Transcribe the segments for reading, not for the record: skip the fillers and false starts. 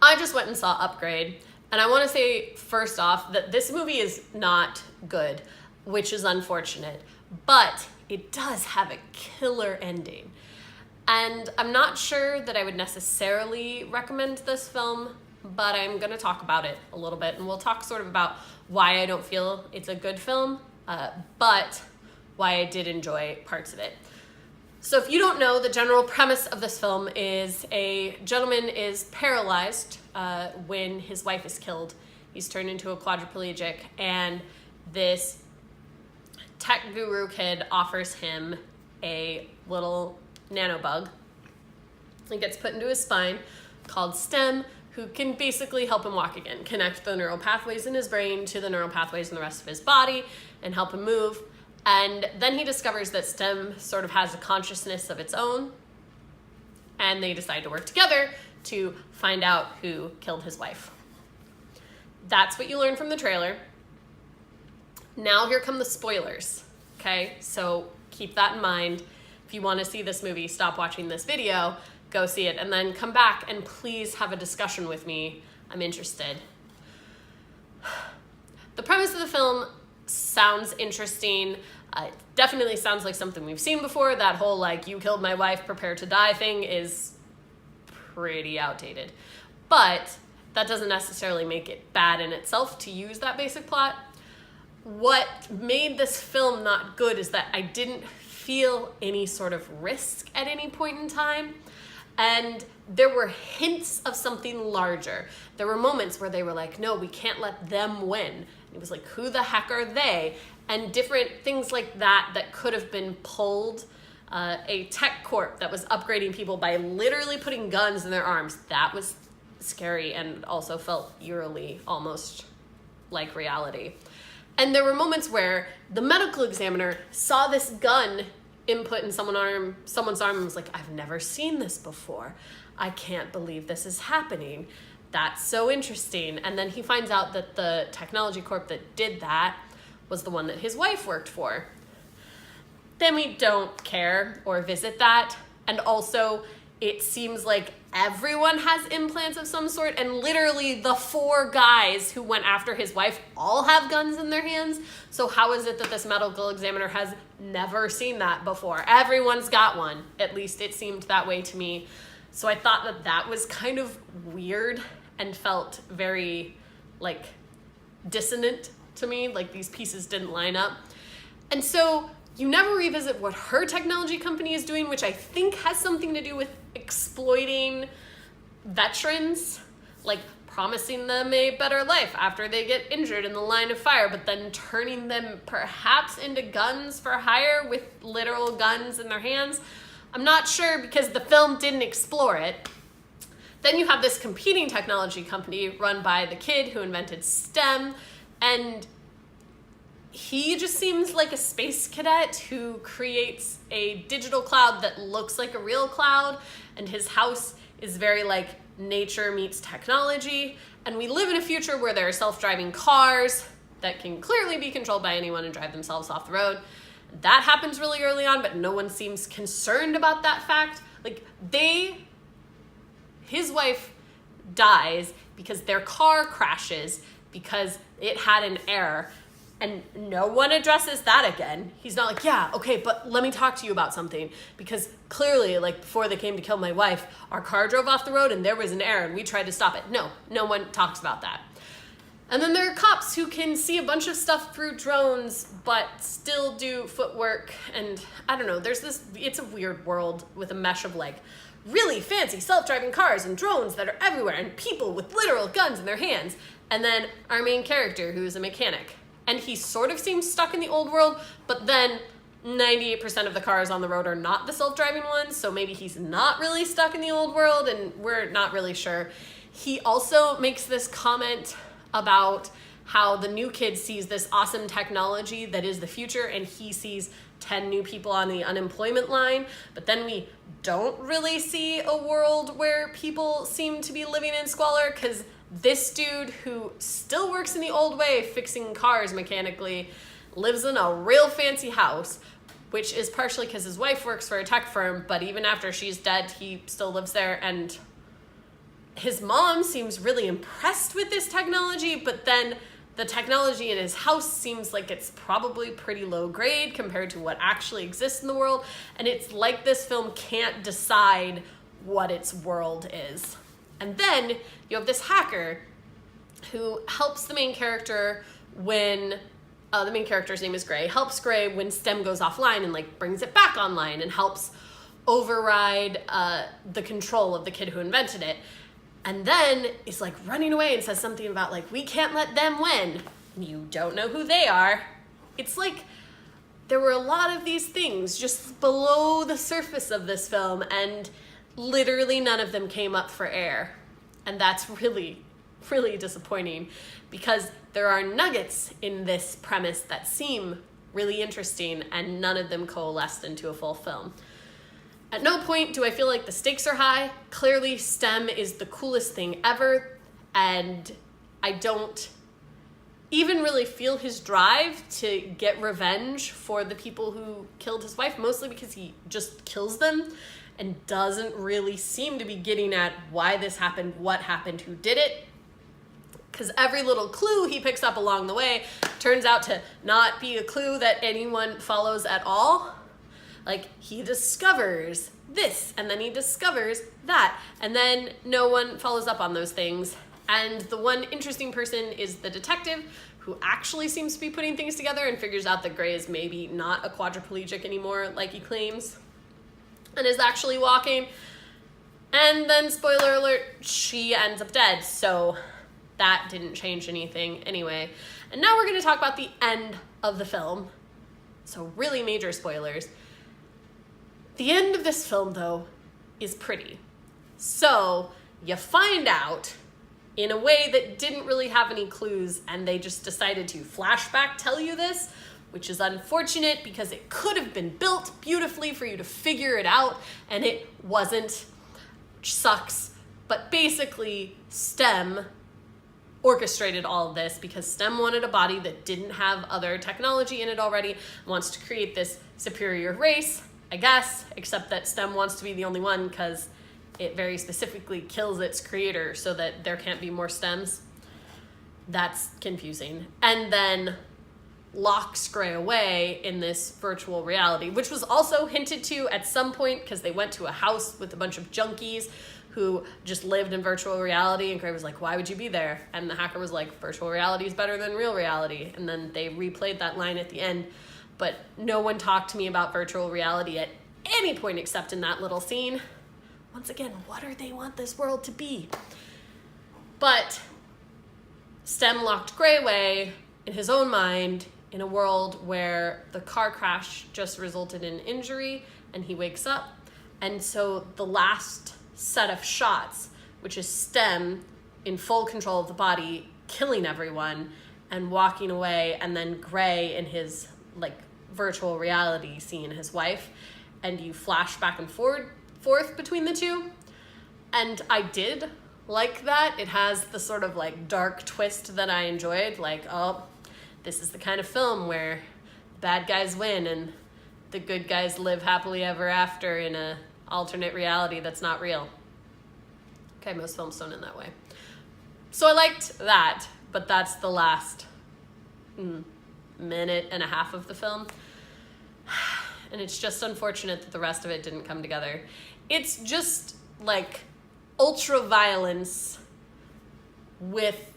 I just went and saw Upgrade, and I want to say first off that this movie is not good, which is unfortunate, but it does have a killer ending. And I'm not sure that I would necessarily recommend this film, but I'm going to talk about it a little bit, and we'll talk sort of about why I don't feel it's a good film, but why I did enjoy parts of it. So if you don't know, the general premise of this film is a gentleman is paralyzed when his wife is killed. He's turned into a quadriplegic, and this tech guru kid offers him a little nanobug. It gets put into his spine called STEM, who can basically help him walk again, connect the neural pathways in his brain to the neural pathways in the rest of his body and help him move. And then he discovers that STEM sort of has a consciousness of its own, and they decide to work together to find out who killed his wife. That's what you learn from the trailer. Now here come the spoilers, okay? So keep that in mind. If you want to see this movie, stop watching this video, go see it, and then come back and please have a discussion with me. I'm interested. The premise of the film sounds interesting. It definitely sounds like something we've seen before. That whole, like, you killed my wife, prepare to die thing is pretty outdated. But that doesn't necessarily make it bad in itself to use that basic plot. What made this film not good is that I didn't feel any sort of risk at any point in time. And there were hints of something larger. There were moments where they were like, no, we can't let them win. And it was like, who the heck are they? And different things like that could have been pulled. A tech corp that was upgrading people by literally putting guns in their arms. That was scary and also felt eerily almost like reality. And there were moments where the medical examiner saw this gun input in someone's arm and was like, I've never seen this before. I can't believe this is happening. That's so interesting. And then he finds out that the technology corp that did that was the one that his wife worked for. Then we don't care or visit that. And also, it seems like everyone has implants of some sort, and literally the 4 guys who went after his wife all have guns in their hands. So how is it that this medical examiner has never seen that before? Everyone's got one. At least it seemed that way to me. So I thought that was kind of weird and felt very, like, dissonant to me. Like, these pieces didn't line up. And so you never revisit what her technology company is doing, which I think has something to do with exploiting veterans, like promising them a better life after they get injured in the line of fire, but then turning them perhaps into guns for hire with literal guns in their hands. I'm not sure because the film didn't explore it. Then you have this competing technology company run by the kid who invented STEM, and he just seems like a space cadet who creates a digital cloud that looks like a real cloud, and his house is very like nature meets technology. And we live in a future where there are self-driving cars that can clearly be controlled by anyone and drive themselves off the road. That happens really early on, but no one seems concerned about that fact. Like, his wife dies because their car crashes because it had an error. And no one addresses that again. He's not like, yeah, okay, but let me talk to you about something. Because clearly, like, before they came to kill my wife, our car drove off the road and there was an error and we tried to stop it. No one talks about that. And then there are cops who can see a bunch of stuff through drones, but still do footwork. And I don't know, it's a weird world with a mesh of like really fancy self-driving cars and drones that are everywhere and people with literal guns in their hands. And then our main character, who is a mechanic. And he sort of seems stuck in the old world, but then 98% of the cars on the road are not the self-driving ones, so maybe he's not really stuck in the old world, and we're not really sure. He also makes this comment about how the new kid sees this awesome technology that is the future, and he sees 10 new people on the unemployment line, but then we don't really see a world where people seem to be living in squalor, because this dude who still works in the old way, fixing cars mechanically, lives in a real fancy house, which is partially because his wife works for a tech firm, but even after she's dead, he still lives there, and his mom seems really impressed with this technology, but then the technology in his house seems like it's probably pretty low grade compared to what actually exists in the world. And it's like this film can't decide what its world is. And then you have this hacker who helps the main character when the main character's name is Gray, helps Gray when STEM goes offline and like brings it back online and helps override the control of the kid who invented it. And then is like running away and says something about like, we can't let them win. You don't know who they are. It's like there were a lot of these things just below the surface of this film, and literally none of them came up for air. And that's really, really disappointing, because there are nuggets in this premise that seem really interesting, and none of them coalesced into a full film. At no point do I feel like the stakes are high. Clearly, STEM is the coolest thing ever, and I don't even really feel his drive to get revenge for the people who killed his wife, mostly because he just kills them and doesn't really seem to be getting at why this happened, what happened, who did it. Because every little clue he picks up along the way turns out to not be a clue that anyone follows at all. Like, he discovers this, and then he discovers that, and then no one follows up on those things. And the one interesting person is the detective, who actually seems to be putting things together and figures out that Gray is maybe not a quadriplegic anymore, like he claims, and is actually walking. And then, spoiler alert, she ends up dead, so that didn't change anything anyway. And now we're going to talk about the end of the film. So really major spoilers. The end of this film, though, is pretty. So you find out in a way that didn't really have any clues, and they just decided to flashback tell you this, which is unfortunate because it could have been built beautifully for you to figure it out, and it wasn't, which sucks. But basically, STEM orchestrated all of this because STEM wanted a body that didn't have other technology in it already, wants to create this superior race, I guess, except that STEM wants to be the only one because it very specifically kills its creator so that there can't be more STEMs. That's confusing. And then locks Gray away in this virtual reality, which was also hinted to at some point because they went to a house with a bunch of junkies who just lived in virtual reality, and Gray was like, why would you be there? And the hacker was like, virtual reality is better than real reality. And then they replayed that line at the end, but no one talked to me about virtual reality at any point except in that little scene. Once again, what do they want this world to be? But STEM locked Gray away in his own mind in a world where the car crash just resulted in injury and he wakes up. And so the last set of shots, which is STEM in full control of the body, killing everyone and walking away, and then Gray in his like virtual reality seeing his wife, and you flash back and forth between the two. And I did like that. It has the sort of like dark twist that I enjoyed, like, oh, this is the kind of film where bad guys win and the good guys live happily ever after in a alternate reality that's not real. Okay, most films don't end that way. So I liked that, but that's the last minute and a half of the film. And it's just unfortunate that the rest of it didn't come together. It's just like ultra-violence with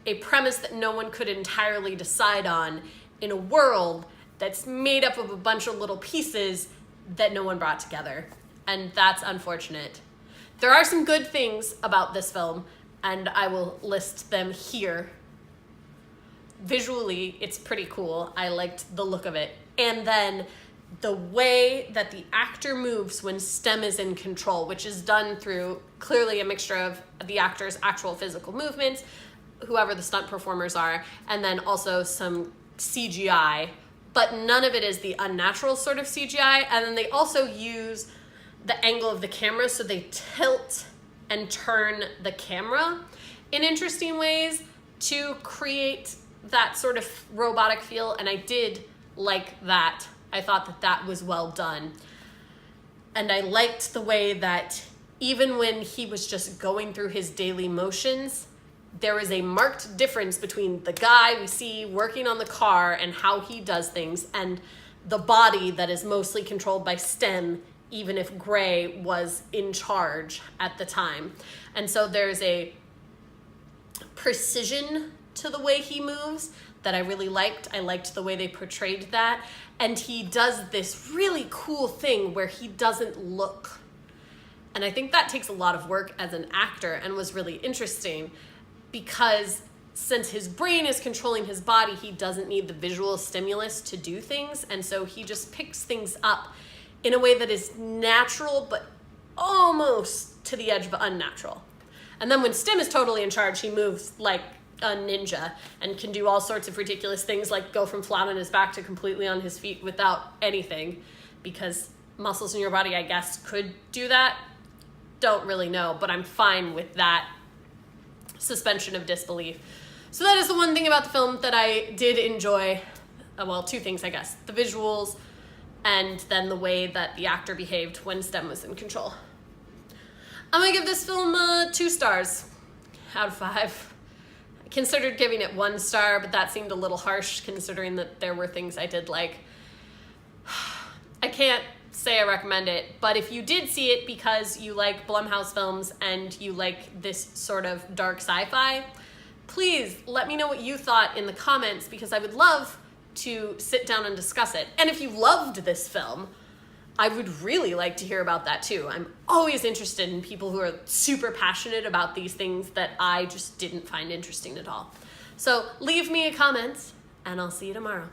a premise that no one could entirely decide on in a world that's made up of a bunch of little pieces that no one brought together. And that's unfortunate. There are some good things about this film, and I will list them here. Visually, it's pretty cool. I liked the look of it. And then the way that the actor moves when STEM is in control, which is done through clearly a mixture of the actor's actual physical movements, whoever the stunt performers are, and then also some CGI, but none of it is the unnatural sort of CGI. And then they also use the angle of the camera, so they tilt and turn the camera in interesting ways to create that sort of robotic feel, and I did like that. I thought that that was well done. And I liked the way that even when he was just going through his daily motions, there is a marked difference between the guy we see working on the car and how he does things and the body that is mostly controlled by Stem, even if Gray was in charge at the time. And so there's a precision to the way he moves that I really liked. I liked the way they portrayed that. And he does this really cool thing where he doesn't look. And I think that takes a lot of work as an actor and was really interesting because since his brain is controlling his body, he doesn't need the visual stimulus to do things. And so he just picks things up in a way that is natural, but almost to the edge of unnatural. And then when Stim is totally in charge, he moves like a ninja and can do all sorts of ridiculous things, like go from flat on his back to completely on his feet without anything, because muscles in your body, I guess, could do that. Don't really know, but I'm fine with that suspension of disbelief. So that is the one thing about the film that I did enjoy. Well, two things, I guess. The visuals and then the way that the actor behaved when Stem was in control. I'm gonna give this film 2 stars out of 5. I considered giving it 1 star, but that seemed a little harsh considering that there were things I did like. I can't say I recommend it, but if you did see it because you like Blumhouse films and you like this sort of dark sci-fi, please let me know what you thought in the comments, because I would love to sit down and discuss it. And if you loved this film, I would really like to hear about that too. I'm always interested in people who are super passionate about these things that I just didn't find interesting at all. So leave me a comment and I'll see you tomorrow.